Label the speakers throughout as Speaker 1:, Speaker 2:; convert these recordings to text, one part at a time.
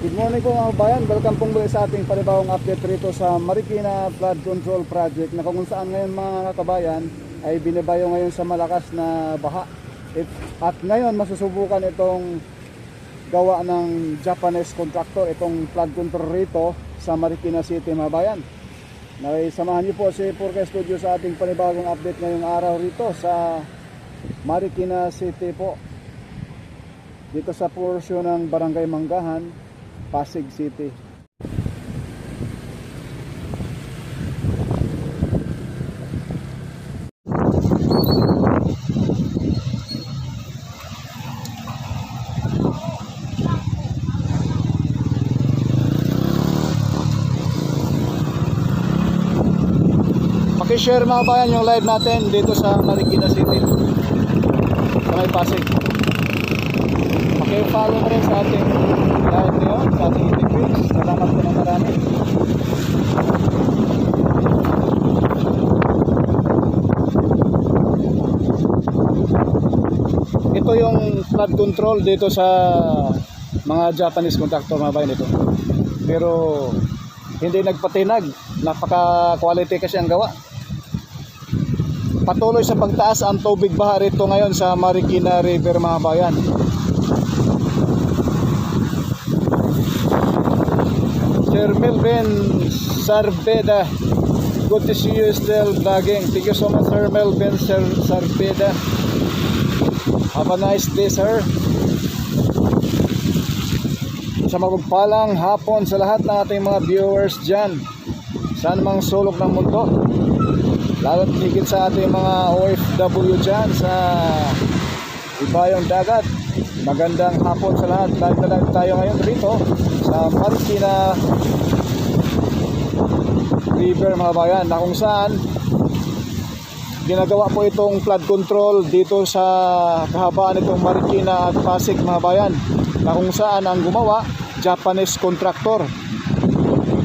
Speaker 1: Good morning po mga kabayan, welcome pong muli sa ating panibawang update rito sa Marikina Flood Control Project na kung saan ngayon mga kabayan ay binabayo ngayon sa malakas na baha. At ngayon masusubukan itong gawa ng Japanese contractor, itong flood control rito sa Marikina City mga kabayan. Samahan niyo po si Purka Studio sa ating panibawang update ngayong araw rito sa Marikina City po, dito sa portion ng Barangay Manggahan, Pasig City. Paki-share mga bayan yung live natin dito sa Marikina City, sa may Pasig. Paki-follow na rin sa ating live ngayon, sa ating interviews. Salamat po ng marami. Ito yung flood control dito sa mga Japanese contractor mga bayan ito. Pero hindi nagpatinag, napaka-quality kasi ang gawa. Patuloy sa pagtaas ang tubig baha rito ngayon sa Marikina River mga bayan. Sir Melvin Sarbeda, good to see you still vlogging. Thank you so much Sir Melvin Sarbeda. Have a nice day sir. Sa mapagpalang hapon sa lahat ng ating mga viewers dyan, saan mang sulok ng mundo, lalo higit sa ating mga OFW dyan sa ibayong dagat. Magandang hapon sa lahat. Live na live tayo ngayon dito sa Marikina River mga bayan, na kung saan ginagawa po itong flood control dito sa kahabaan itong Marikina at Pasig mga bayan, na kung saan ang gumawa Japanese contractor.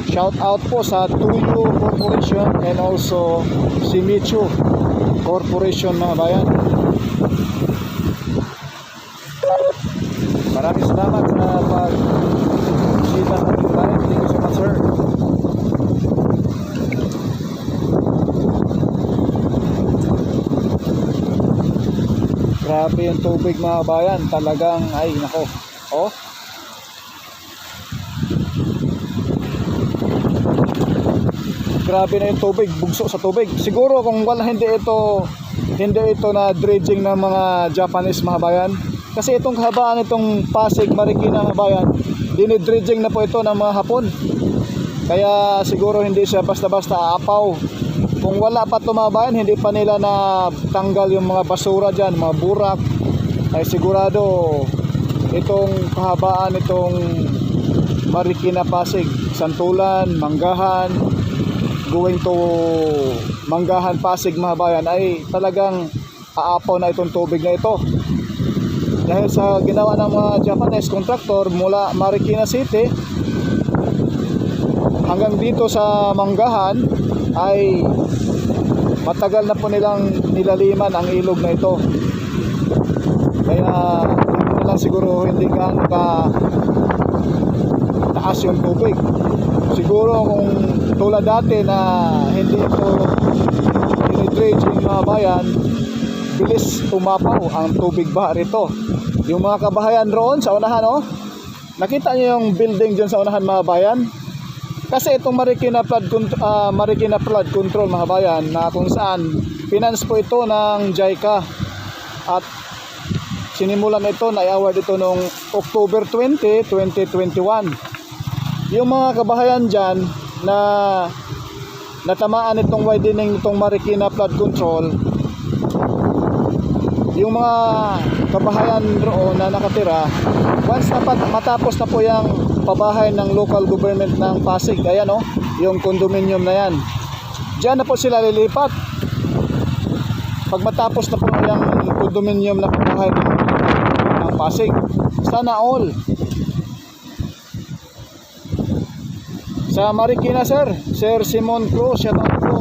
Speaker 1: Shout out po sa Tuyo Corporation and also Shimizu Corporation mga bayan. Maraming salamat sa pag-sita sa ating live. Thank you so much sir. Grabe yung tubig mga bayan, talagang ay nako. Oh, grabe na yung tubig, bugso sa tubig. Siguro kung wala hindi ito na dredging ng mga Japanese mga bayan, kasi itong kahabaan itong Pasig Marikina mga bayan, dinidredging na po ito ng mga Hapon. Kaya siguro hindi siya basta-basta aapaw. Kung wala pa ito mga bayan, hindi pa nila na tanggal yung mga basura dyan, mga burak, ay sigurado itong kahabaan itong Marikina Pasig, Santulan, Manggahan, going to Manggahan Pasig mga bayan, ay talagang aapaw na itong tubig na ito. Dahil sa ginawa ng mga Japanese contractor mula Marikina City hanggang dito sa Manggahan, ay matagal na po nilang nilaliman ang ilog na ito. Kaya hindi na lang siguro hindi gaano ka taas yung tubig. Siguro kung tulad dati na hindi ito dinidredge yung mga bayan, bilis tumapaw ang tubig ba rito. Yung mga kabahayan roon sa unahan, oh, nakita niyo yung building dyan sa unahan mga bayan? Kasi itong Marikina Flood Control mga bayan, na kung saan finance po ito ng JICA, at sinimulan ito na i-award ito noong October 20, 2021. Yung mga kabahayan dyan na natamaan itong widening itong Marikina Flood Control, yung mga kabahayan roon na nakatira, once na matapos na po yung pabahay ng local government ng Pasig, ayan o, yung condominium na yan, dyan na po sila lilipat. Pag matapos na po yung condominium na pabahay ng Pasig, sana all. Sa Marikina sir, Sir Simon Cruz, shout out po.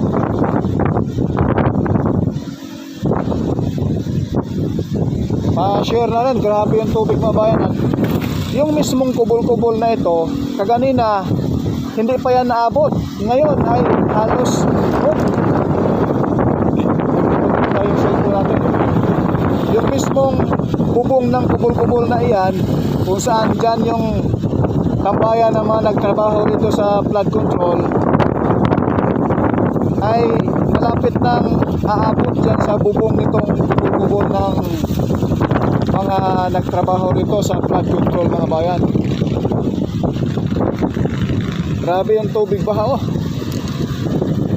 Speaker 1: Pa-share na rin, grabe yung tubig mga bayan. Yung mismong kubol-kubol na ito, kaganina, hindi pa yan naabot. Ngayon ay halos, yung cellphone natin. Yung mismong bubong ng kubol-kubol na iyan, kung saan dyan yung tambayan ng mga nagtrabaho rito sa flood control, ay malapit nang aabot dyan sa bubong nitong kubol-kubol ng mga nagtrabaho rito sa flood control, mga bayan. Grabe yung tubig baha, oh.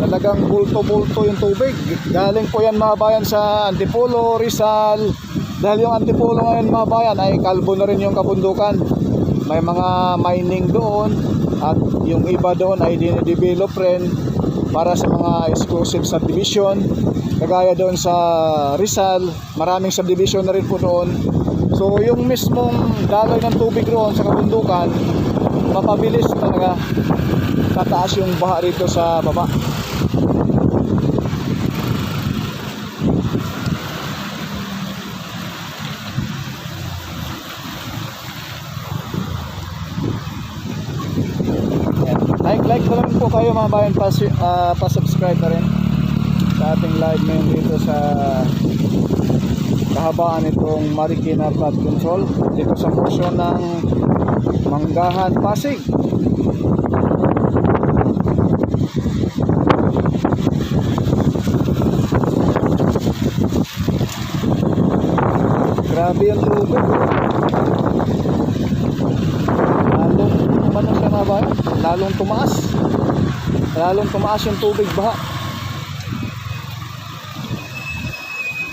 Speaker 1: Talagang bulto-bulto yung tubig. Galing po yan, mga bayan, sa Antipolo, Rizal. Dahil yung Antipolo ngayon, mga bayan, ay kalbo na rin yung kabundukan. May mga mining doon, at yung iba doon ay dinidevelop rin para sa mga exclusive subdivision. Kagaya doon sa Rizal, maraming subdivision na rin po doon. So yung mismong daloy ng tubig roon sa kabundukan, mapabilis talaga tataas yung baha rito sa baba. Like na lang po kayo, mga bayan, pa-subscribe na rin sa ating live ngayon dito sa kahabaan itong Marikina Flood Control dito sa portion ng Manggahan, Pasig. Grabe yung tubig. Lalong siya, mga bayan, lalong tumaas yung tubig baha.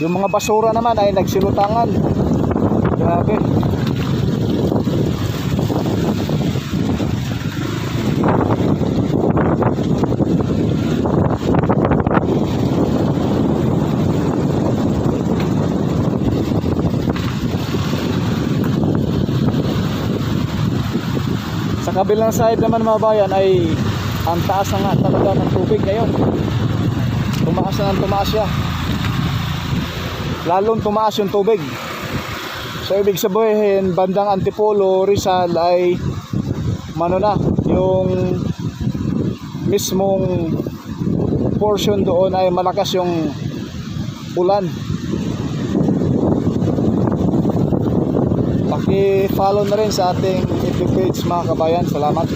Speaker 1: Yung mga basura naman ay nagsilutangan. Grabe. Sa kabilang side naman, mga bayan, ay ang taas na nga talaga ng tubig ngayon. Tumaas na ng tumaas siya. Lalong tumaas yung tubig. So ibig sabihin, bandang Antipolo, Rizal ay na, yung mismong portion doon ay malakas yung ulan. Paki-follow na rin sa ating FB page, mga kabayan. Salamat.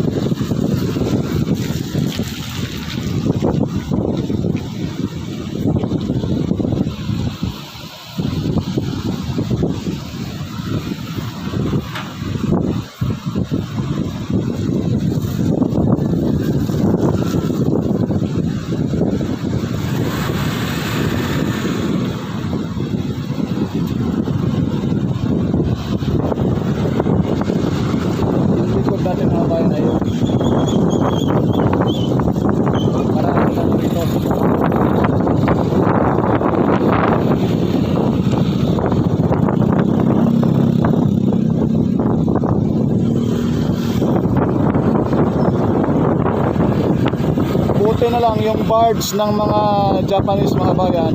Speaker 1: Buti na lang yung barge ng mga Japanese, mga bayan,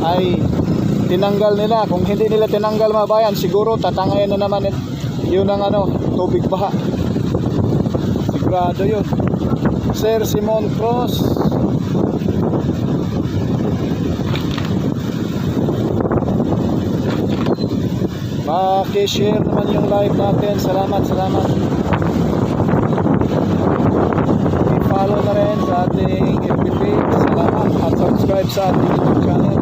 Speaker 1: ay tinanggal nila. Kung hindi nila tinanggal, mga bayan, siguro tatangayin na naman yun ang tubig baha. Sigurado yun. Sir Simon Cross. Paki-share naman yung live natin. Salamat. I-follow na rin sa ating FB page. Salamat. At subscribe sa ating YouTube channel.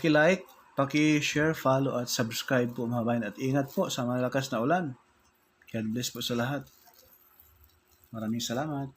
Speaker 1: paki-like, paki-share, follow at subscribe po mga bayan. At ingat po sa malakas na ulan. God bless po sa lahat. Maraming salamat.